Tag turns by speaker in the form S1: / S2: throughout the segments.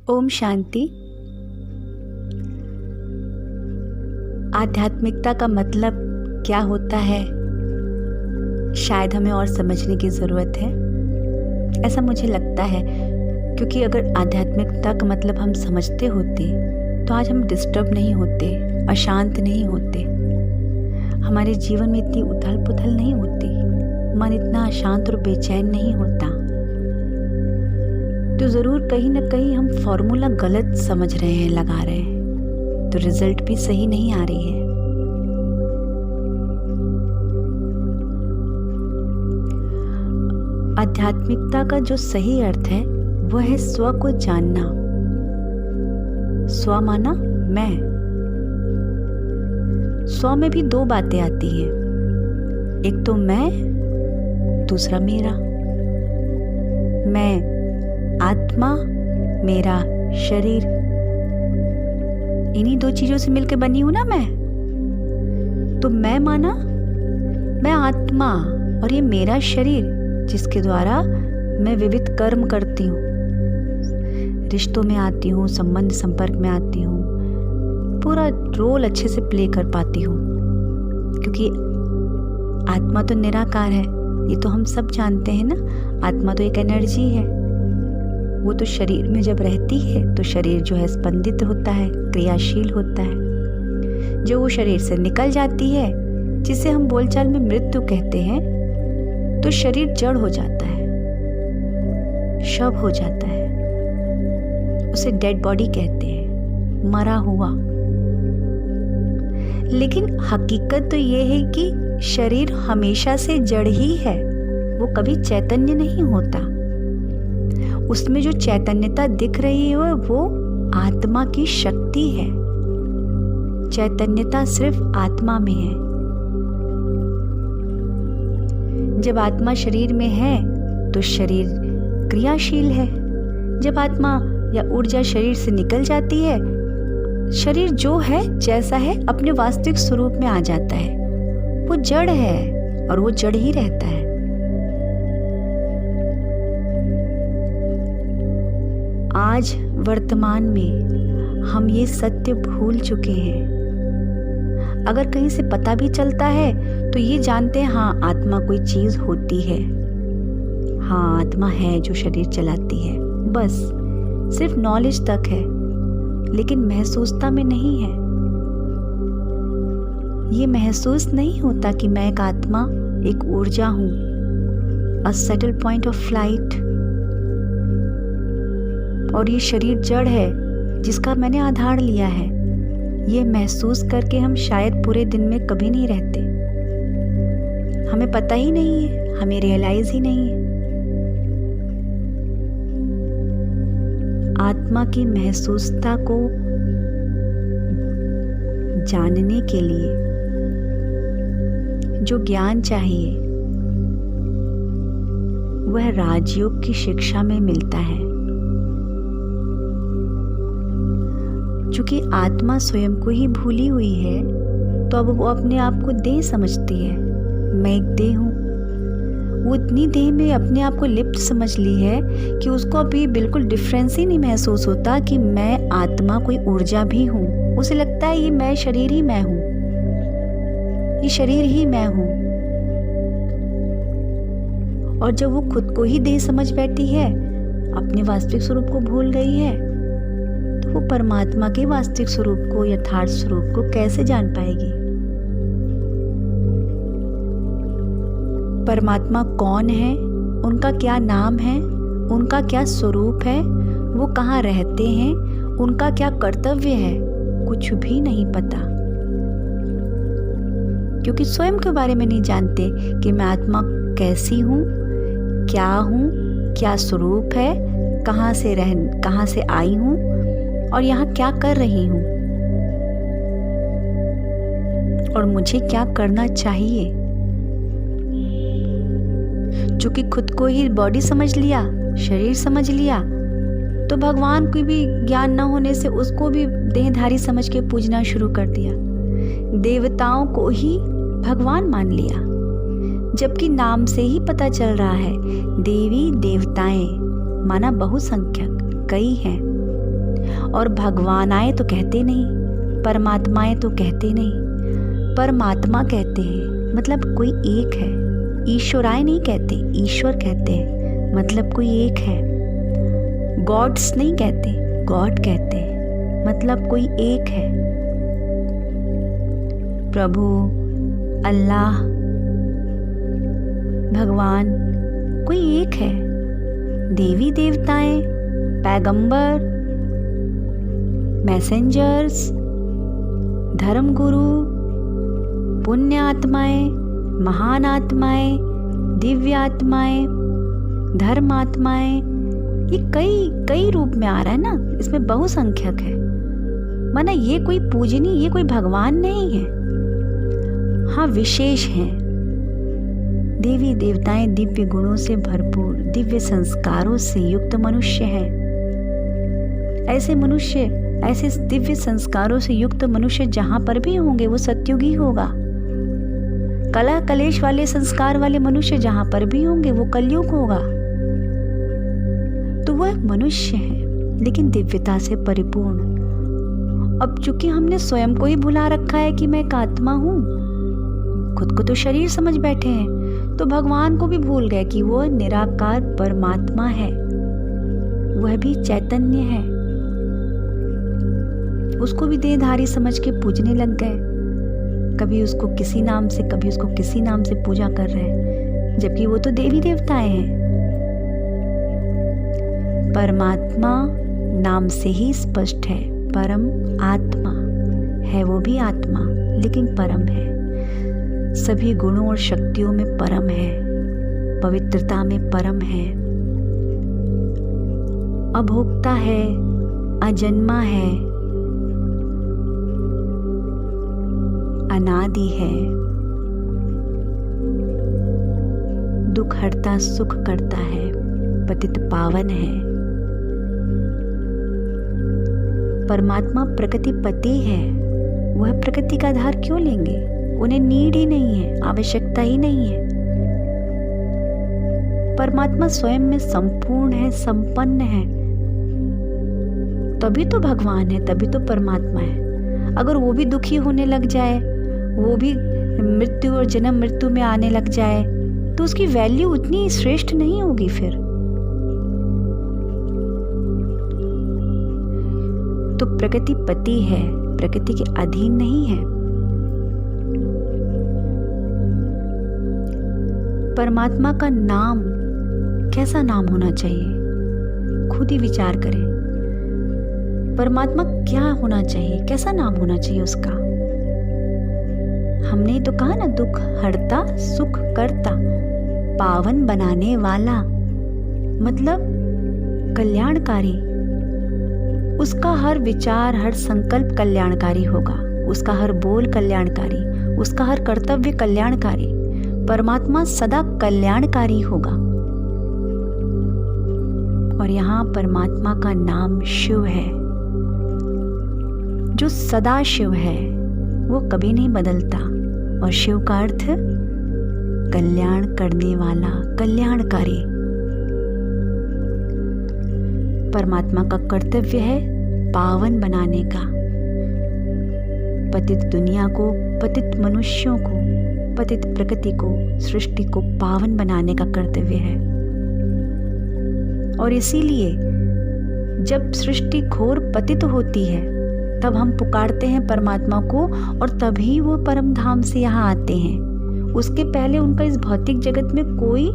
S1: ओम शांति। आध्यात्मिकता का मतलब क्या होता है, शायद हमें और समझने की ज़रूरत है, ऐसा मुझे लगता है। क्योंकि अगर आध्यात्मिकता का मतलब हम समझते होते तो आज हम डिस्टर्ब नहीं होते, अशांत नहीं होते, हमारे जीवन में इतनी उथल पुथल नहीं होती, मन इतना अशांत और बेचैन नहीं होता। तो ज़रूर कहीं ना कहीं हम फॉर्मूला गलत समझ रहे हैं, लगा रहे हैं, तो रिजल्ट भी सही नहीं आ रही है। आध्यात्मिकता का जो सही अर्थ है वह है स्व को जानना। स्व माना मैं। स्व में भी दो बातें आती हैं, एक तो मैं, दूसरा मेरा। मैं आत्मा, मेरा शरीर, इन्हीं दो चीजों से मिलकर बनी हूं ना मैं। तो मैं माना मैं आत्मा और ये मेरा शरीर, जिसके द्वारा मैं विविध कर्म करती हूँ, रिश्तों में आती हूँ, संबंध संपर्क में आती हूँ, पूरा रोल अच्छे से प्ले कर पाती हूँ। क्योंकि आत्मा तो निराकार है, ये तो हम सब जानते हैं ना। आत्मा तो एक एनर्जी है, वो तो शरीर में जब रहती है तो शरीर जो है स्पंदित होता है, क्रियाशील होता है। जो वो शरीर से निकल जाती है, जिसे हम बोलचाल में मृत्यु कहते हैं, तो शरीर जड़ हो जाता है, शव हो जाता है, उसे डेड बॉडी कहते हैं, मरा हुआ। लेकिन हकीकत तो ये है कि शरीर हमेशा से जड़ ही है, वो कभी चैतन्य नहीं होता। उसमें जो चैतन्यता दिख रही है वो आत्मा की शक्ति है। चैतन्यता सिर्फ आत्मा में है। जब आत्मा शरीर में है तो शरीर क्रियाशील है। जब आत्मा या ऊर्जा शरीर से निकल जाती है, शरीर जो है जैसा है अपने वास्तविक स्वरूप में आ जाता है। वो जड़ है और वो जड़ ही रहता है। आज वर्तमान में हम ये सत्य भूल चुके हैं। अगर कहीं से पता भी चलता है तो ये जानते हैं, हाँ आत्मा कोई चीज होती है, हाँ आत्मा है जो शरीर चलाती है, बस सिर्फ नॉलेज तक है, लेकिन महसूसता में नहीं है। ये महसूस नहीं होता कि मैं एक आत्मा, एक ऊर्जा हूं, अ सेटल पॉइंट ऑफ फ्लाइट, और ये शरीर जड़ है जिसका मैंने आधार लिया है। ये महसूस करके हम शायद पूरे दिन में कभी नहीं रहते। हमें पता ही नहीं है, हमें रियलाइज ही नहीं है। आत्मा की महसूसता को जानने के लिए जो ज्ञान चाहिए वह राजयोग की शिक्षा में मिलता है। चूंकि आत्मा स्वयं को ही भूली हुई है, तो अब वो अपने आप को देह समझती है। मैं एक देह हूँ। वो इतनी देह में अपने आप को लिप्त समझ ली है कि उसको अभी बिल्कुल डिफरेंस ही नहीं महसूस होता कि मैं आत्मा कोई ऊर्जा भी हूँ। उसे लगता है ये मैं शरीर ही मैं हूँ, ये शरीर ही मैं हूँ। और जब वो खुद को ही देह समझ बैठी है, अपने वास्तविक स्वरूप को भूल गई है, तो वो परमात्मा के वास्तविक स्वरूप को, यथार्थ स्वरूप को कैसे जान पाएगी? परमात्मा कौन है, उनका क्या नाम है, उनका क्या स्वरूप है, वो कहाँ रहते हैं, उनका क्या कर्तव्य है, कुछ भी नहीं पता। क्योंकि स्वयं के बारे में नहीं जानते कि मैं आत्मा कैसी हूँ, क्या स्वरूप है, कहाँ से आई हूँ और यहाँ क्या कर रही हूँ, और मुझे क्या करना चाहिए। चूंकि खुद को ही बॉडी समझ लिया, शरीर समझ लिया, तो भगवान को भी ज्ञान न होने से उसको भी देहधारी समझ के पूजना शुरू कर दिया। देवताओं को ही भगवान मान लिया, जबकि नाम से ही पता चल रहा है देवी देवताएं माना बहुसंख्यक कई हैं। और भगवानाएं तो कहते नहीं, परमात्माएं तो कहते नहीं, परमात्मा कहते हैं, मतलब कोई एक है। ईश्वराय नहीं कहते, ईश्वर कहते हैं, मतलब कोई एक है। गॉड्स नहीं कहते, गॉड कहते हैं, मतलब कोई एक है। प्रभु, अल्लाह, भगवान कोई एक है। देवी देवताएं, पैगंबर, मैसेंजर्स, धर्मगुरु, पुण्य आत्माएं, महान आत्माएं, दिव्य आत्माएं, धर्म आत्माएं, ये कई कई रूप में आ रहा है ना, इसमें बहुसंख्यक है। माना ये कोई पूजनीय, ये कोई भगवान नहीं है। हाँ, विशेष हैं। देवी देवताएं दिव्य गुणों से भरपूर, दिव्य संस्कारों से युक्त मनुष्य हैं। ऐसे मनुष्य, ऐसे दिव्य संस्कारों से युक्त मनुष्य जहां पर भी होंगे वो सत्युगी होगा। कला कलेश वाले संस्कार वाले मनुष्य जहां पर भी होंगे वो कलयुग होगा। तो वह मनुष्य है लेकिन दिव्यता से परिपूर्ण। अब चूंकि हमने स्वयं को ही भुला रखा है कि मैं एक आत्मा हूं, खुद को तो शरीर समझ बैठे हैं, तो भगवान को भी भूल गए कि वह निराकार परमात्मा है, वह भी चैतन्य है। उसको भी देहधारी समझ के पूजने लग गए। कभी उसको किसी नाम से, कभी उसको किसी नाम से पूजा कर रहे हैं, जबकि वो तो देवी देवताएं हैं। परमात्मा नाम से ही स्पष्ट है, परम आत्मा है। वो भी आत्मा लेकिन परम है, सभी गुणों और शक्तियों में परम है, पवित्रता में परम है, अभोक्ता है, अजन्मा है, अनादि है, दुख हरता सुख करता है, पतित पावन है। परमात्मा प्रकृति पति है। वह प्रकृति का आधार क्यों लेंगे? उन्हें नीड ही नहीं है, आवश्यकता ही नहीं है। परमात्मा स्वयं में संपूर्ण है, संपन्न है, तभी तो भगवान है, तभी तो परमात्मा है। अगर वो भी दुखी होने लग जाए, वो भी मृत्यु और जन्म मृत्यु में आने लग जाए, तो उसकी वैल्यू उतनी श्रेष्ठ नहीं होगी। फिर तो प्रकृति पति है, प्रकृति के अधीन नहीं है। परमात्मा का नाम कैसा नाम होना चाहिए? खुद ही विचार करें। परमात्मा क्या होना चाहिए, कैसा नाम होना चाहिए उसका? हमने तो कहा ना, दुख हरता सुख करता, पावन बनाने वाला, मतलब कल्याणकारी। उसका हर विचार, हर संकल्प कल्याणकारी होगा, उसका हर बोल कल्याणकारी, उसका हर कर्तव्य कल्याणकारी। परमात्मा सदा कल्याणकारी होगा। और यहाँ परमात्मा का नाम शिव है, जो सदा शिव है, वो कभी नहीं बदलता। और शिव का अर्थ कल्याण करने वाला, कल्याणकारी। परमात्मा का कर्तव्य है पावन बनाने का, पतित दुनिया को, पतित मनुष्यों को, पतित प्रकृति को, सृष्टि को पावन बनाने का कर्तव्य है। और इसीलिए जब सृष्टि घोर पतित होती है, तब हम पुकारते हैं परमात्मा को, और तभी वो परम धाम से यहाँ आते हैं। उसके पहले उनका इस भौतिक जगत में कोई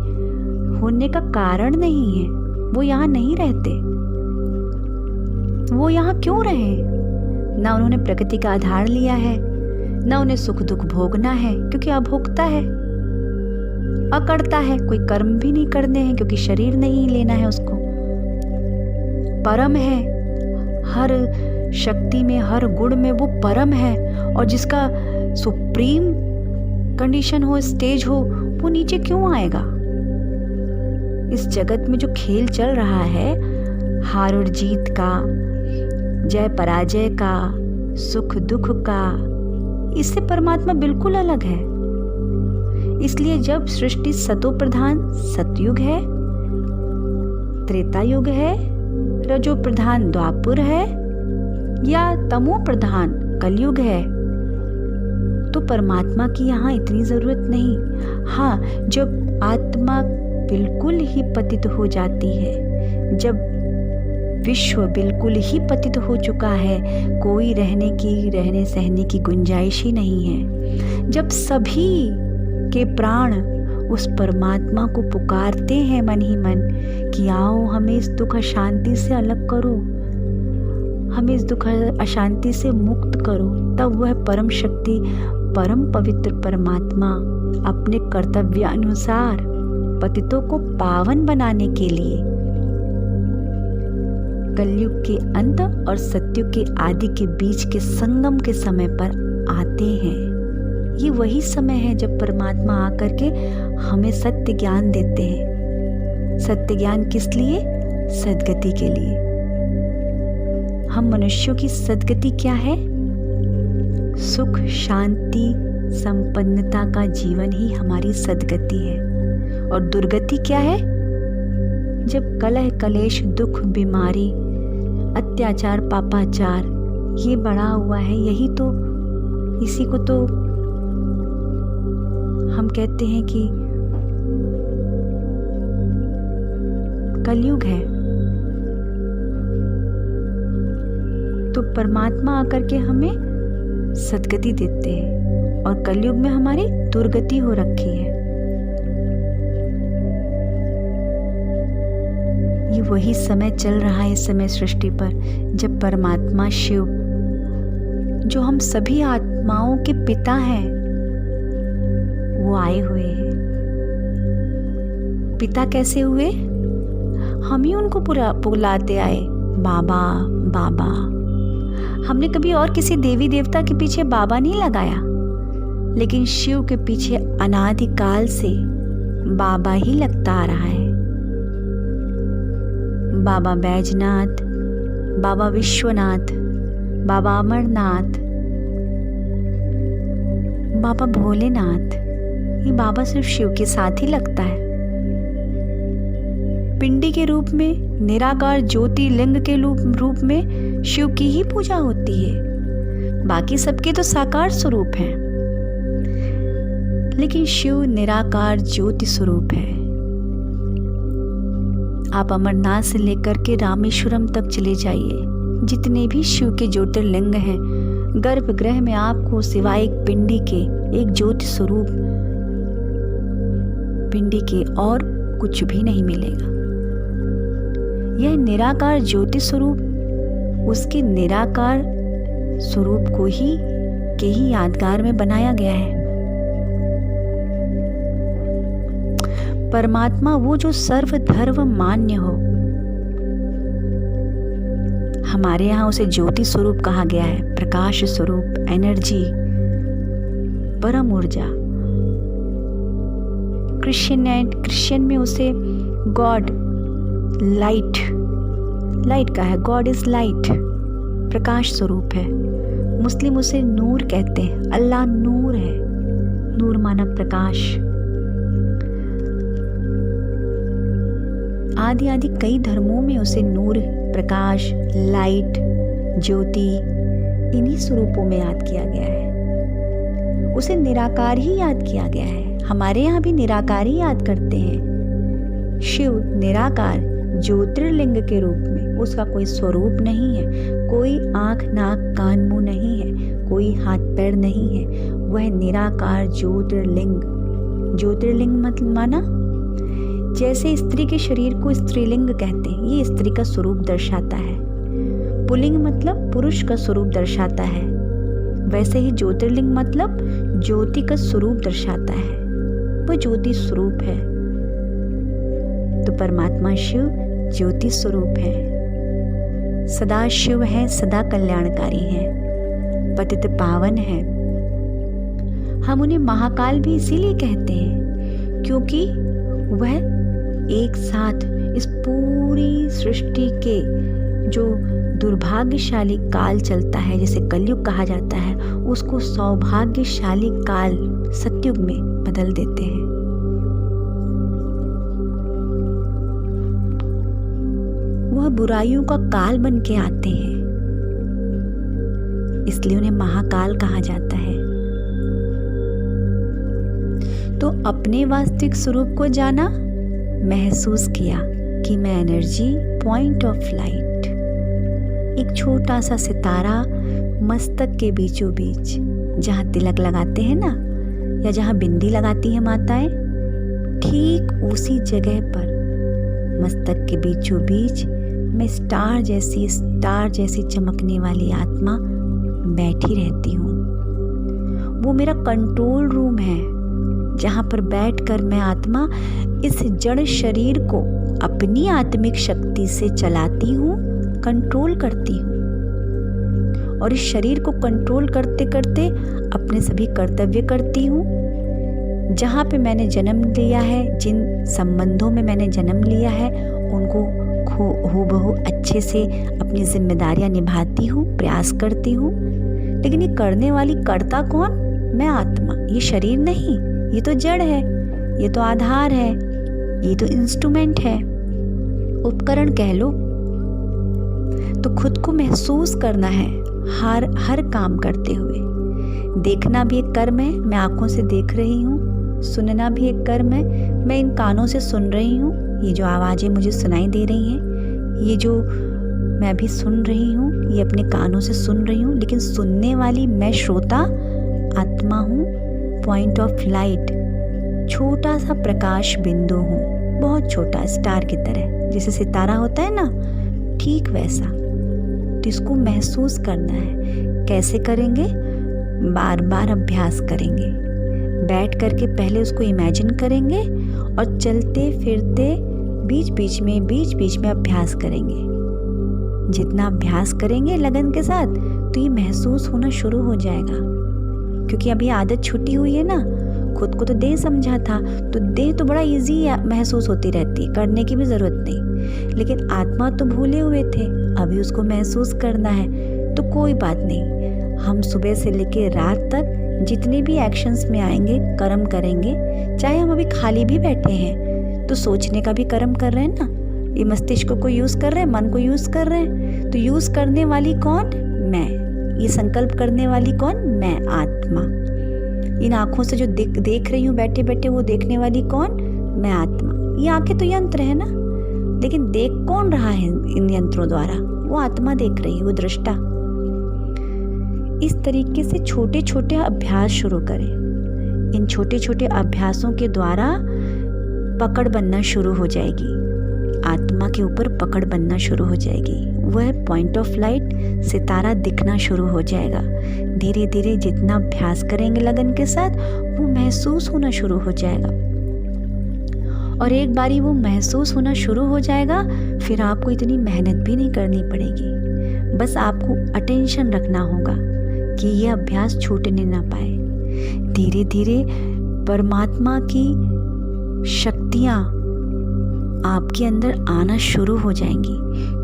S1: होने का कारण नहीं है। वो यहाँ नहीं रहते। वो यहाँ क्यों रहे? ना उन्होंने प्रकृति का आधार लिया है, ना उन्हें सुख दुख भोगना है, क्योंकि अभोक्ता है, अकर्ता है, कोई कर्म भी नहीं करने हैं क्योंकि शरीर नहीं लेना है उसको। परम है, हर शक्ति में, हर गुण में वो परम है। और जिसका सुप्रीम कंडीशन हो, स्टेज हो, वो नीचे क्यों आएगा? इस जगत में जो खेल चल रहा है, हार और जीत का, जय पराजय का, सुख दुख का, इससे परमात्मा बिल्कुल अलग है। इसलिए जब सृष्टि सतो प्रधान सतयुग है, त्रेता युग है, रजो प्रधान द्वापुर है, या तमो प्रधान कलयुग है तो परमात्मा की यहाँ इतनी जरूरत नहीं। हाँ, जब आत्मा बिल्कुल ही पतित हो जाती है, जब विश्व बिल्कुल ही पतित हो चुका है, कोई रहने सहने की गुंजाइश ही नहीं है, जब सभी के प्राण उस परमात्मा को पुकारते हैं मन ही मन कि आओ हमें इस दुख अशांति से अलग करो, हमें इस दुख अशांति से मुक्त करो, तब वह परम शक्ति परम पवित्र परमात्मा अपने कर्तव्यानुसार पतितों को पावन बनाने के लिए कलयुग के अंत और सतयुग के आदि के बीच के संगम के समय पर आते हैं। ये वही समय है जब परमात्मा आकर के हमें सत्य ज्ञान देते हैं। सत्य ज्ञान किस लिए? सद्गति के लिए। हम मनुष्यों की सद्गति क्या है? सुख, शांति, संपन्नता का जीवन ही हमारी सद्गति है। और दुर्गति क्या है? जब कलह, कलेश, दुख, बीमारी, अत्याचार, पापाचार ये बढ़ा हुआ है, यही तो, इसी को तो हम कहते हैं कि कलयुग है। तो परमात्मा आकर के हमें सद्गति देते हैं और कलयुग में हमारी दुर्गति हो रखी है। ये वही समय चल रहा है इस समय सृष्टि पर जब परमात्मा शिव, जो हम सभी आत्माओं के पिता हैं, वो आए हुए हैं। पिता कैसे हुए? हम ही उनको बुलाते आए, बाबा बाबा। हमने कभी और किसी देवी देवता के पीछे बाबा नहीं लगाया, लेकिन शिव के पीछे अनादिकाल से बाबा ही लगता आ रहा है। बाबा बैजनाथ, बाबा विश्वनाथ, बाबा अमरनाथ, बाबा भोलेनाथ, ये बाबा सिर्फ शिव के साथ ही लगता है। पिंडी के रूप में, निराकार ज्योतिर्लिंग के रूप में शिव की ही पूजा होती है। बाकी सबके तो साकार स्वरूप हैं, लेकिन शिव निराकार ज्योति स्वरूप है। आप अमरनाथ से लेकर के रामेश्वरम तक चले जाइए, जितने भी शिव के ज्योतिर्लिंग हैं, गर्भगृह में आपको सिवाय एक पिंडी के, एक ज्योति स्वरूप पिंडी के और कुछ भी नहीं मिलेगा। यह निराकार ज्योति स्वरूप उसके निराकार स्वरूप को ही के ही यादगार में बनाया गया है। परमात्मा वो जो सर्वधर्म मान्य हो, हमारे यहाँ उसे ज्योति स्वरूप कहा गया है, प्रकाश स्वरूप, एनर्जी, परम ऊर्जा। क्रिश्चियन में उसे गॉड, लाइट का है, गॉड इज लाइट, प्रकाश स्वरूप है। मुस्लिम उसे नूर कहते हैं, अल्लाह नूर है, नूर माना प्रकाश। आदि कई धर्मों में उसे नूर, प्रकाश, लाइट, ज्योति, इन्हीं स्वरूपों में याद किया गया है। उसे निराकार ही याद किया गया है। हमारे यहाँ भी निराकार ही याद करते हैं। शिव निराकार ज्योतिर्लिंग के रूप में, उसका कोई स्वरूप नहीं है, कोई आंख, नाक, कान, मुंह नहीं है, कोई हाथ पैर नहीं है। वह निराकार ज्योतिर्लिंग। ज्योतिर्लिंग मतलब माना जैसे स्त्री के शरीर को स्त्रीलिंग कहते हैं, ये स्त्री का स्वरूप दर्शाता है। पुल्लिंग मतलब पुरुष का स्वरूप दर्शाता है। वैसे ही ज्योतिर्लिंग मतलब ज्योति का स्वरूप दर्शाता है, वो ज्योति स्वरूप है। तो परमात्मा शिव ज्योति स्वरूप है, सदा शिव है, सदा कल्याणकारी है, पतित पावन है। हम उन्हें महाकाल भी इसीलिए कहते हैं क्योंकि वह एक साथ इस पूरी सृष्टि के जो दुर्भाग्यशाली काल चलता है, जैसे कलयुग कहा जाता है, उसको सौभाग्यशाली काल सतयुग में बदल देते हैं। वह बुराइयों का काल बन के आते हैं। इसलिए उन्हें महाकाल कहा जाता है। तो अपने वास्तविक स्वरूप को जाना, महसूस किया कि मैं एनर्जी, पॉइंट ऑफ लाइट, एक छोटा सा सितारा मस्तक के बीचों बीच, जहाँ तिलक लगाते हैं ना, या जहाँ बिंदी लगाती हैं माताएं, ठीक उसी जगह पर मस्तक के बीचों बीच मैं स्टार जैसी चमकने वाली आत्मा बैठी रहती हूँ। वो मेरा कंट्रोल रूम है, जहाँ पर बैठकर मैं आत्मा इस जड़ शरीर को अपनी आत्मिक शक्ति से चलाती हूँ, कंट्रोल करती हूँ। और इस शरीर को कंट्रोल करते करते अपने सभी कर्तव्य करती हूँ। जहाँ पे मैंने जन्म लिया है, जिन संबंधों में मैंने जन्म लिया है, उनको हूबहू अच्छे से अपनी जिम्मेदारियाँ निभाती हूँ, प्रयास करती हूँ। लेकिन ये करने वाली कर्ता कौन? मैं आत्मा। ये शरीर नहीं, ये तो जड़ है, ये तो आधार है, ये तो इंस्ट्रूमेंट है, उपकरण कह लो। तो खुद को महसूस करना है हर काम करते हुए। देखना भी एक कर्म है, मैं आँखों से देख रही हूँ। सुनना भी एक कर्म है, मैं इन कानों से सुन रही हूँ। ये जो आवाज़ें मुझे सुनाई दे रही हैं, ये जो मैं अभी सुन रही हूँ, ये अपने कानों से सुन रही हूँ। लेकिन सुनने वाली मैं श्रोता आत्मा हूँ, पॉइंट ऑफ लाइट, छोटा सा प्रकाश बिंदु हूँ, बहुत छोटा, स्टार की तरह। जैसे सितारा होता है ना, ठीक वैसा। तो इसको महसूस करना है। कैसे करेंगे? बार बार अभ्यास करेंगे। बैठ करके पहले उसको इमेजिन करेंगे और चलते फिरते बीच बीच में अभ्यास करेंगे। जितना अभ्यास करेंगे लगन के साथ, तो ये महसूस होना शुरू हो जाएगा। क्योंकि अभी आदत छूटी हुई है ना, खुद को तो देह समझा था, तो देह तो बड़ा इजी महसूस होती रहती है, करने की भी ज़रूरत नहीं। लेकिन आत्मा तो भूले हुए थे, अभी उसको महसूस करना है। तो कोई बात नहीं, हम सुबह से लेकर रात तक जितने भी एक्शंस में आएंगे, कर्म करेंगे। चाहे हम अभी खाली भी बैठे हैं, तो सोचने का भी कर्म कर रहे हैं ना। ये मस्तिष्क को यूज़ कर रहे हैं, मन को यूज़ कर रहे हैं। तो यूज़ करने वाली कौन? मैं। ये संकल्प करने वाली कौन? मैं, आत्मा। इन आँखों से जो देख रही हूँ बैठे बैठे, वो देखने वाली कौन? मैं, आत्मा। ये आँखें तो यंत्र है ना, लेकिन देख कौन रहा है इन यंत्रों द्वारा? वो आत्मा देख रही है, वो दृष्टा। इस तरीके से छोटे छोटे अभ्यास शुरू करें। इन छोटे छोटे अभ्यासों के द्वारा पकड़ बनना शुरू हो जाएगी, आत्मा के ऊपर पकड़ बनना शुरू हो जाएगी। वह पॉइंट ऑफ लाइट, सितारा दिखना शुरू हो जाएगा। धीरे धीरे जितना अभ्यास करेंगे लगन के साथ, वो महसूस होना शुरू हो जाएगा। और एक बारी वो महसूस होना शुरू हो जाएगा, फिर आपको इतनी मेहनत भी नहीं करनी पड़ेगी। बस आपको अटेंशन रखना होगा कि ये अभ्यास छूटने ना पाए। धीरे धीरे परमात्मा की शक्तियाँ आपके अंदर आना शुरू हो जाएंगी।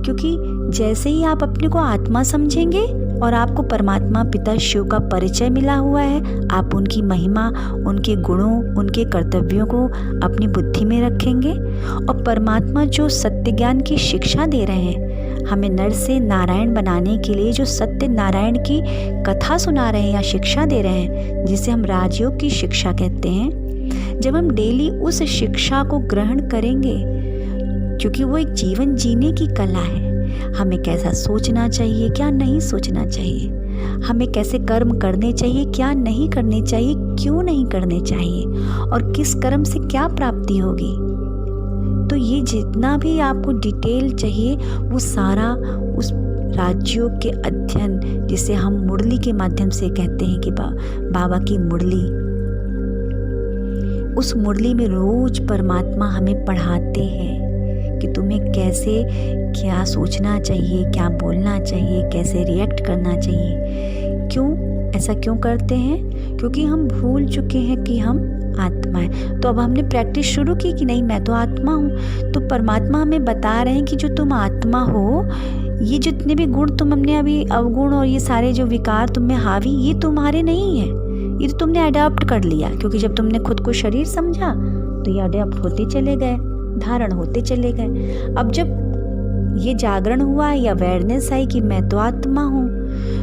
S1: क्योंकि जैसे ही आप अपने को आत्मा समझेंगे और आपको परमात्मा पिता शिव का परिचय मिला हुआ है, आप उनकी महिमा, उनके गुणों, उनके कर्तव्यों को अपनी बुद्धि में रखेंगे। और परमात्मा जो सत्य ज्ञान की शिक्षा दे रहे हैं, हमें नर से नारायण बनाने के लिए जो सत्य नारायण की कथा सुना रहे हैं या शिक्षा दे रहे हैं, जिसे हम राजयोग की शिक्षा कहते हैं, जब हम डेली उस शिक्षा को ग्रहण करेंगे, क्योंकि वो एक जीवन जीने की कला है। हमें कैसा सोचना चाहिए, क्या नहीं सोचना चाहिए, हमें कैसे कर्म करने चाहिए, क्या नहीं करने चाहिए, क्यों नहीं करने चाहिए, और किस कर्म से क्या प्राप्ति होगी। तो ये जितना भी आपको डिटेल चाहिए, वो सारा उस राजयोग के अध्ययन, जिसे हम मुरली के माध्यम से कहते हैं कि बाबा की मुरली, उस मुरली में रोज परमात्मा हमें पढ़ाते हैं कि तुम्हें कैसे क्या सोचना चाहिए, क्या बोलना चाहिए, कैसे रिएक्ट करना चाहिए। क्यों ऐसा क्यों करते हैं? क्योंकि हम भूल चुके हैं कि हम आत्मा है। तो अब हमने प्रैक्टिस शुरू की कि नहीं, मैं तो आत्मा हूँ। तो परमात्मा हमें बता रहे हैं कि जो तुम आत्मा हो, ये जितने भी गुण तुम हमने अभी अवगुण और ये सारे जो विकार तुम में हावी, ये तुम्हारे नहीं है, ये तो तुमने अडॉप्ट कर लिया। क्योंकि जब तुमने खुद को शरीर समझा, तो ये अडॉप्ट होते चले गए, धारण होते चले गए। अब जब ये जागरण हुआ या अवेयरनेस आई कि मैं तो आत्मा हूँ,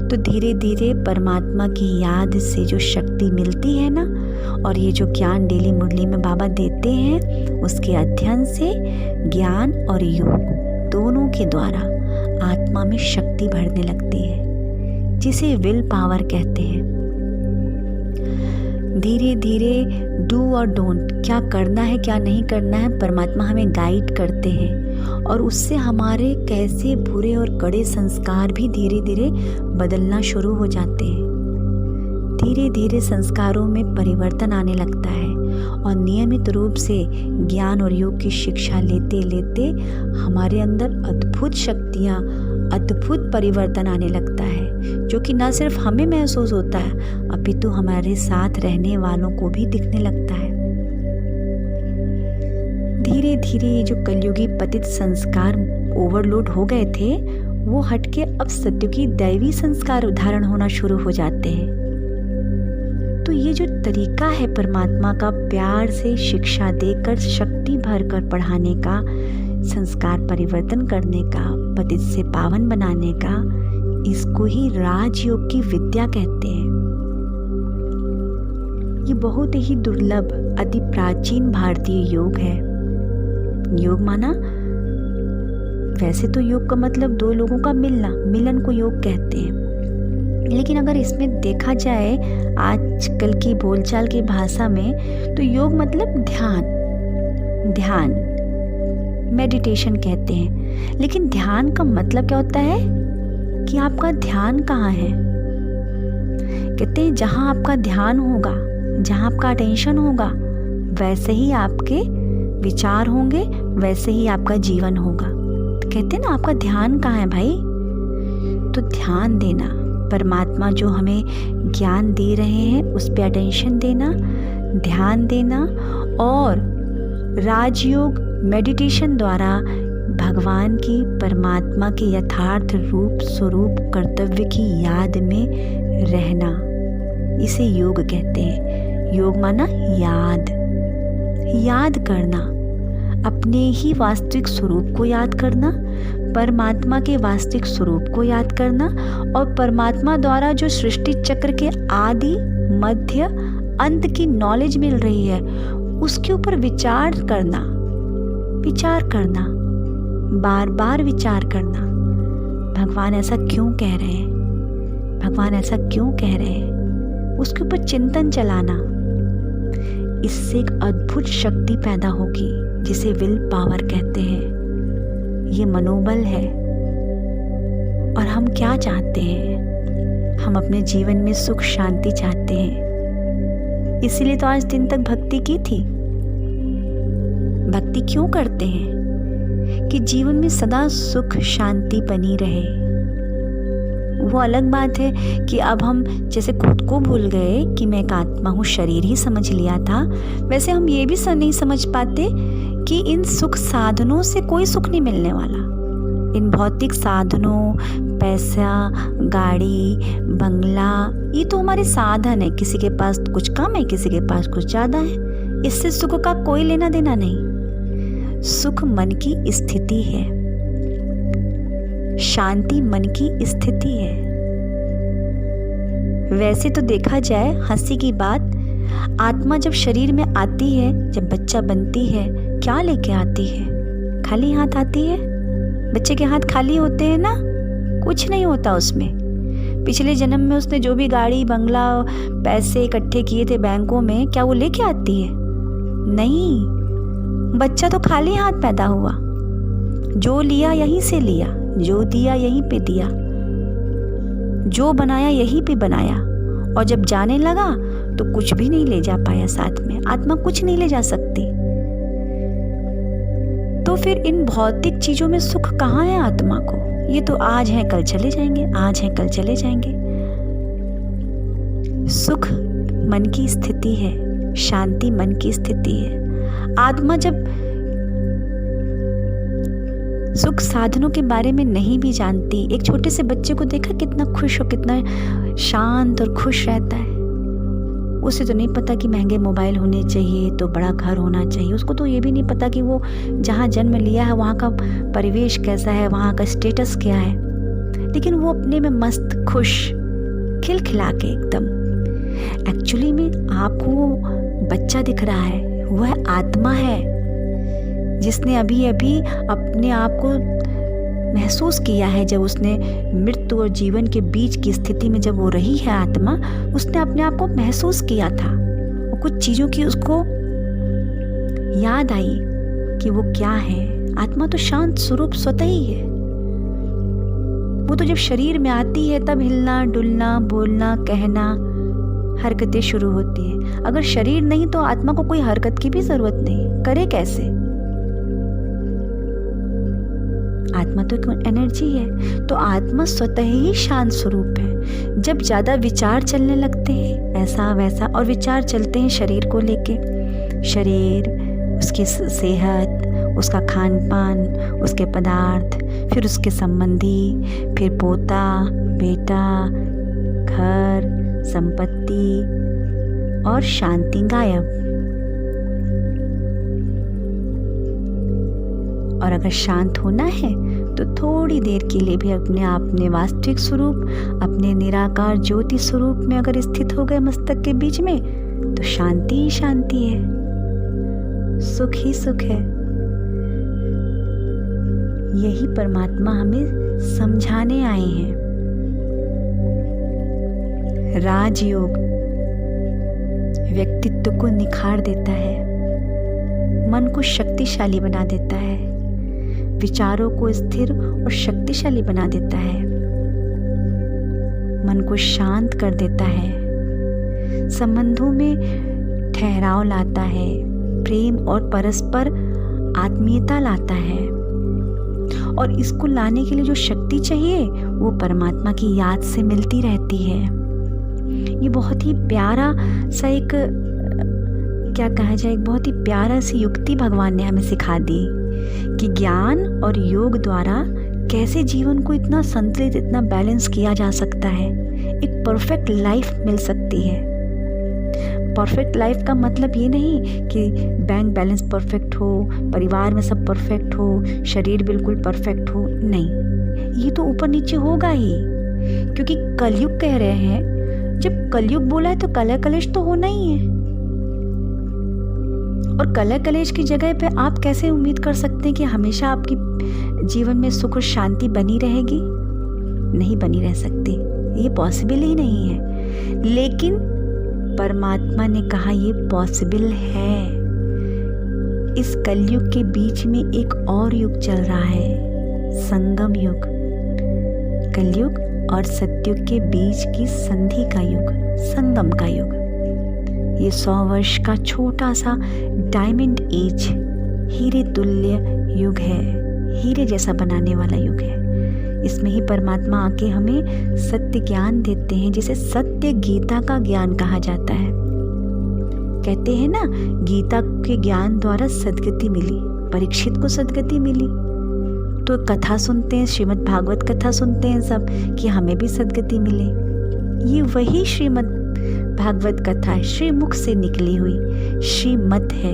S1: तो धीरे धीरे परमात्मा की याद से जो शक्ति मिलती है ना, और ये जो ज्ञान डेली मुरली में बाबा देते हैं, उसके अध्ययन से ज्ञान और योग दोनों के द्वारा आत्मा में शक्ति बढ़ने लगती है, जिसे विल पावर कहते हैं। धीरे धीरे डू और डोंट, क्या करना है क्या नहीं करना है, परमात्मा हमें गाइड करते हैं, और उससे हमारे कैसे बुरे और कड़े संस्कार भी धीरे धीरे बदलना शुरू हो जाते हैं। धीरे धीरे संस्कारों में परिवर्तन आने लगता है, और नियमित रूप से ज्ञान और योग की शिक्षा लेते लेते हमारे अंदर अद्भुत शक्तियाँ, अद्भुत परिवर्तन आने लगता है, जो कि न सिर्फ हमें महसूस होता है, अपितु हमारे साथ रहने वालों को भी दिखने लगता है। धीरे धीरे ये जो कलयुगी पतित संस्कार ओवरलोड हो गए थे, वो हटके अब सत्युगी दैवी संस्कार धारण होना शुरू हो जाते हैं। तो ये जो तरीका है परमात्मा का प्यार से शिक्षा देकर, शक्ति भरकर पढ़ाने का, संस्कार परिवर्तन करने का, पतित से पावन बनाने का, इसको ही राजयोग की विद्या कहते हैं। ये बहुत ही दुर्लभ, अति प्राचीन भारतीय योग है। योग माना, वैसे तो योग का मतलब दो लोगों का मिलना, मिलन को योग कहते हैं, लेकिन अगर इसमें देखा जाए आजकल की बोलचाल की भाषा में, तो योग मतलब ध्यान, मेडिटेशन कहते हैं। लेकिन ध्यान का मतलब क्या होता है कि आपका ध्यान कहाँ है। कहते हैं जहाँ आपका ध्यान होगा, जहाँ आपका अटेंशन होगा, वैसे ही आपके विचार होंगे, वैसे ही आपका जीवन होगा। तो कहते हैं ना, आपका ध्यान कहाँ है भाई। तो ध्यान देना, परमात्मा जो हमें ज्ञान दे रहे हैं उस पे अटेंशन देना, ध्यान देना, और राजयोग मेडिटेशन द्वारा भगवान की, परमात्मा के यथार्थ रूप स्वरूप कर्तव्य की याद में रहना, इसे योग कहते हैं। योग माना याद करना, अपने ही वास्तविक स्वरूप को याद करना, परमात्मा के वास्तविक स्वरूप को याद करना, और परमात्मा द्वारा जो सृष्टि चक्र के आदि, मध्य, अंत की नॉलेज मिल रही है, उसके ऊपर विचार करना, बार बार विचार करना। भगवान ऐसा क्यों कह रहे हैं, भगवान ऐसा क्यों कह रहे हैं, उसके ऊपर चिंतन चलाना। इससे एक अद्भुत शक्ति पैदा होगी, जिसे विल पावर कहते हैं। ये मनोबल है। और हम क्या चाहते हैं? हम अपने जीवन में सुख शांति चाहते हैं, इसीलिए तो आज दिन तक भक्ति की थी। भक्ति क्यों करते हैं? कि जीवन में सदा सुख शांति बनी रहे। वो अलग बात है कि अब हम जैसे खुद को भूल गए कि मैं एक आत्मा हूँ, शरीर ही समझ लिया था, वैसे हम ये भी नहीं समझ पाते कि इन सुख साधनों से कोई सुख नहीं मिलने वाला। इन भौतिक साधनों, पैसा, गाड़ी, बंगला, ये तो हमारे साधन है। किसी के पास कुछ कम है, किसी के पास कुछ ज़्यादा है, इससे सुख का कोई लेना देना नहीं। सुख मन की स्थिति है, शांति मन की स्थिति है। वैसे तो देखा जाए, हंसी की बात, आत्मा जब शरीर में आती है, जब बच्चा बनती है, क्या लेके आती है? खाली हाथ आती है। बच्चे के हाथ खाली होते हैं ना, कुछ नहीं होता उसमें। पिछले जन्म में उसने जो भी गाड़ी, बंगला, पैसे इकट्ठे किए थे बैंकों में, क्या वो लेके आती है? नहीं। बच्चा तो खाली हाथ पैदा हुआ, जो लिया यहीं से लिया, जो दिया यहीं पे दिया, जो बनाया यहीं पे बनाया, और जब जाने लगा तो कुछ भी नहीं ले जा पाया साथ में। आत्मा कुछ नहीं ले जा सकती। तो फिर इन भौतिक चीजों में सुख कहाँ है आत्मा को? ये तो आज है कल चले जाएंगे, आज है कल चले जाएंगे। सुख मन की स्थिति है, शांति मन की स्थिति है। आत्मा जब सुख साधनों के बारे में नहीं भी जानती, एक छोटे से बच्चे को देखा कितना खुश और कितना शांत और खुश रहता है। उसे तो नहीं पता कि महंगे मोबाइल होने चाहिए, तो बड़ा घर होना चाहिए। उसको तो ये भी नहीं पता कि वो जहाँ जन्म लिया है वहाँ का परिवेश कैसा है, वहाँ का स्टेटस क्या है। लेकिन वो अपने में मस्त, खुश, खिलखिला के एकदम। एक्चुअली में आपको वो बच्चा दिख रहा है, वह आत्मा है जिसने अभी अभी अपने आप को महसूस किया है। जब उसने मृत्यु और जीवन के बीच की स्थिति में जब वो रही है आत्मा, उसने अपने आप को महसूस किया था और कुछ चीज़ों की उसको याद आई कि वो क्या है। आत्मा तो शांत स्वरूप स्वतः ही है। वो तो जब शरीर में आती है तब हिलना, डुलना, बोलना, कहना, हरकतें शुरू होती है। अगर शरीर नहीं तो आत्मा को कोई हरकत की भी जरूरत नहीं, करे कैसे? आत्मा तो एक एनर्जी है, तो आत्मा स्वतः ही शांत स्वरूप है। जब ज्यादा विचार चलने लगते हैं ऐसा वैसा, और विचार चलते हैं शरीर को लेके, शरीर, उसकी सेहत, उसका खान पान, उसके पदार्थ, फिर उसके संबंधी, फिर पोता, बेटा, घर, संपत्ति, और शांति गायब। और अगर शांत होना है तो थोड़ी देर के लिए भी अपने अपने वास्तविक स्वरूप, अपने निराकार ज्योति स्वरूप में अगर स्थित हो गए मस्तक के बीच में, तो शांति ही शांति है, सुख ही सुख है। यही परमात्मा हमें समझाने आए हैं। राजयोग व्यक्तित्व को निखार देता है, मन को शक्तिशाली बना देता है, विचारों को स्थिर और शक्तिशाली बना देता है, मन को शांत कर देता है, संबंधों में ठहराव लाता है, प्रेम और परस्पर आत्मीयता लाता है। और इसको लाने के लिए जो शक्ति चाहिए वो परमात्मा की याद से मिलती रहती है। ये बहुत ही प्यारा सा एक, क्या कहा जाए, एक बहुत ही प्यारा सी युक्ति भगवान ने हमें सिखा दी कि ज्ञान और योग द्वारा कैसे जीवन को इतना संतुलित, इतना बैलेंस किया जा सकता है, एक परफेक्ट लाइफ मिल सकती है। परफेक्ट लाइफ का मतलब ये नहीं कि बैंक बैलेंस परफेक्ट हो, परिवार में सब परफेक्ट हो, शरीर बिल्कुल परफेक्ट हो, नहीं, ये तो ऊपर नीचे होगा ही, क्योंकि कलयुग कह रहे हैं। जब कलयुग बोला है तो कलह कलेश तो होना ही है, और कलह कलेश की जगह पे आप कैसे उम्मीद कर सकते हैं कि हमेशा आपकी जीवन में सुख और शांति बनी रहेगी? नहीं बनी रह सकती, ये पॉसिबल ही नहीं है। लेकिन परमात्मा ने कहा ये पॉसिबल है। इस कलयुग के बीच में एक और युग चल रहा है, संगम युग। कलयुग और सतयुग के बीच की संधि का युग, संगम का युग। ये 100 वर्ष का छोटा सा डायमंड एज, हीरे तुल्य युग है, हीरे जैसा बनाने वाला युग है। इसमें ही परमात्मा आके हमें सत्य ज्ञान देते हैं, जिसे सत्य गीता का ज्ञान कहा जाता है। कहते हैं ना, गीता के ज्ञान द्वारा सद्गति मिली, परीक्षित को सद्गति मिली। तो कथा सुनते हैं, श्रीमद् भागवत कथा सुनते हैं सब कि हमें भी सद्गति मिले। ये वही श्रीमद् भागवत कथा है, श्रीमुख से निकली हुई श्रीमद् है।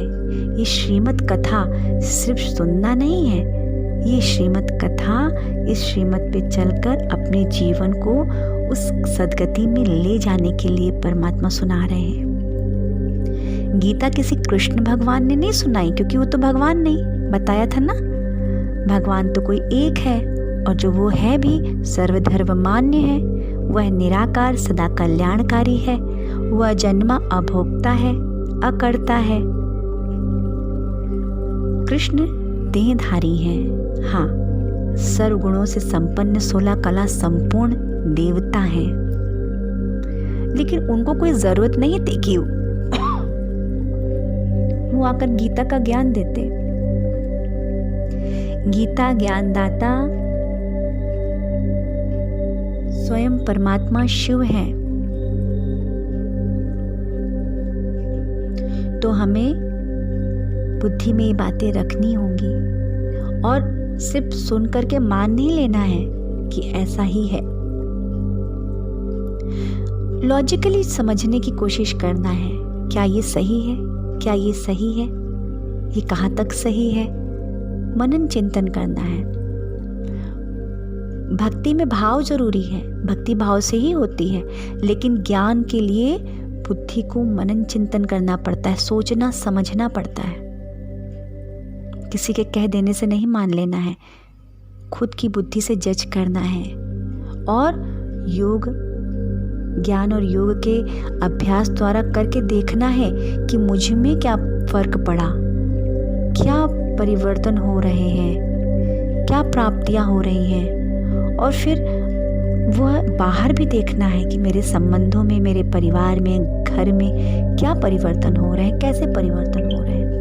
S1: ये श्रीमद् कथा सिर्फ सुनना नहीं है, ये श्रीमद् कथा इस श्रीमद् पे चलकर अपने जीवन को उस सद्गति में ले जाने के लिए परमात्मा सुना रहे हैं। गीता किसी कृष्ण भगवान ने नहीं सुनाई, क्योंकि वो तो भगवान नहीं, बताया था ना, भगवान तो कोई एक है, और जो वो है भी सर्वधर्म मान्य है। वह निराकार सदा कल्याणकारी है, वह जन्मा अभोक्ता है, अकर्ता है। कृष्ण देहधारी हैं, हाँ, सर्वगुणों से संपन्न, 16 कला संपूर्ण देवता हैं, लेकिन उनको कोई जरूरत नहीं थी कि वो आकर गीता का ज्ञान देते। गीता ज्ञानदाता स्वयं परमात्मा शिव हैं। तो हमें बुद्धि में ये बातें रखनी होंगी, और सिर्फ सुन करके मान नहीं लेना है कि ऐसा ही है। लॉजिकली समझने की कोशिश करना है, क्या ये सही है, क्या ये सही है, ये कहाँ तक सही है, मनन चिंतन करना है। भक्ति में भाव जरूरी है, भक्ति भाव से ही होती है, लेकिन ज्ञान के लिए बुद्धि को मनन चिंतन करना पड़ता है, सोचना समझना पड़ता है। किसी के कह देने से नहीं मान लेना है, खुद की बुद्धि से जज करना है और योग, ज्ञान और योग के अभ्यास द्वारा करके देखना है कि मुझ में क्या फर्क पड़ा, क्या परिवर्तन हो रहे हैं, क्या प्राप्तियां हो रही हैं। और फिर वह बाहर भी देखना है कि मेरे संबंधों में, मेरे परिवार में, घर में क्या परिवर्तन हो रहे हैं, कैसे परिवर्तन हो रहे हैं।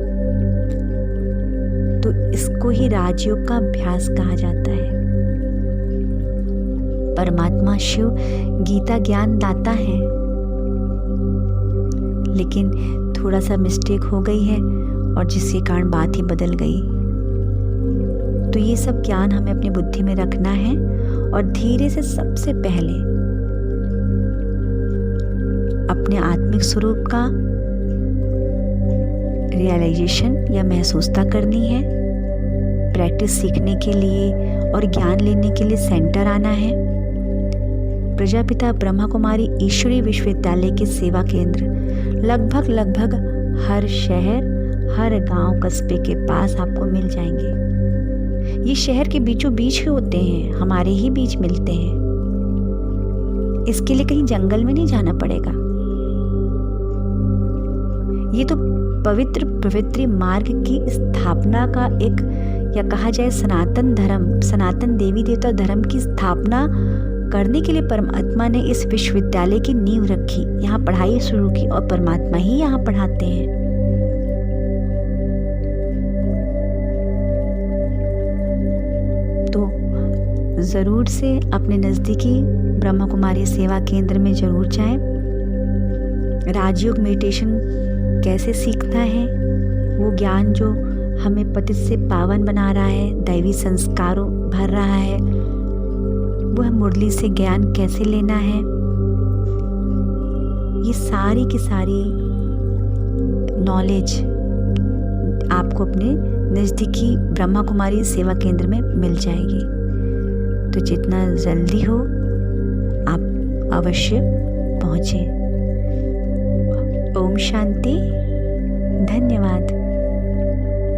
S1: तो इसको ही राजयोग का अभ्यास कहा जाता है। परमात्मा शिव गीता ज्ञान दाता है, लेकिन थोड़ा सा मिस्टेक हो गई है और जिसके कारण बात ही बदल गई। तो ये सब ज्ञान हमें अपनी बुद्धि में रखना है और धीरे से सबसे पहले अपने आत्मिक स्वरूप का रियलाइजेशन या महसूसता करनी है। प्रैक्टिस सीखने के लिए और ज्ञान लेने के लिए सेंटर आना है। प्रजापिता ब्रह्मा कुमारी ईश्वरीय विश्वविद्यालय के सेवा केंद्र लगभग हर शहर, हर गांव, कस्बे के पास आपको मिल जाएंगे। ये शहर के बीचों बीच ही होते हैं, हमारे ही बीच मिलते हैं। इसके लिए कहीं जंगल में नहीं जाना पड़ेगा। ये तो पवित्र प्रवृत्ति मार्ग की स्थापना का एक, या कहा जाए सनातन धर्म, सनातन देवी देवता धर्म की स्थापना करने के लिए परमात्मा ने इस विश्वविद्यालय की नींव रखी, यहाँ पढ़ाई शुरू की और परमात्मा ही यहाँ पढ़ाते हैं। तो ज़रूर से अपने नज़दीकी ब्रह्मा कुमारी सेवा केंद्र में ज़रूर जाएं। राजयोग मेडिटेशन कैसे सीखना है, वो ज्ञान जो हमें पतित से पावन बना रहा है, दैवी संस्कारों भर रहा है, वह मुरली से ज्ञान कैसे लेना है, ये सारी की सारी नॉलेज आपको अपने नज़दीकी ब्रह्मा कुमारी सेवा केंद्र में मिल जाएगी। तो जितना जल्दी हो आप अवश्य पहुँचें। ओम शांति। धन्यवाद।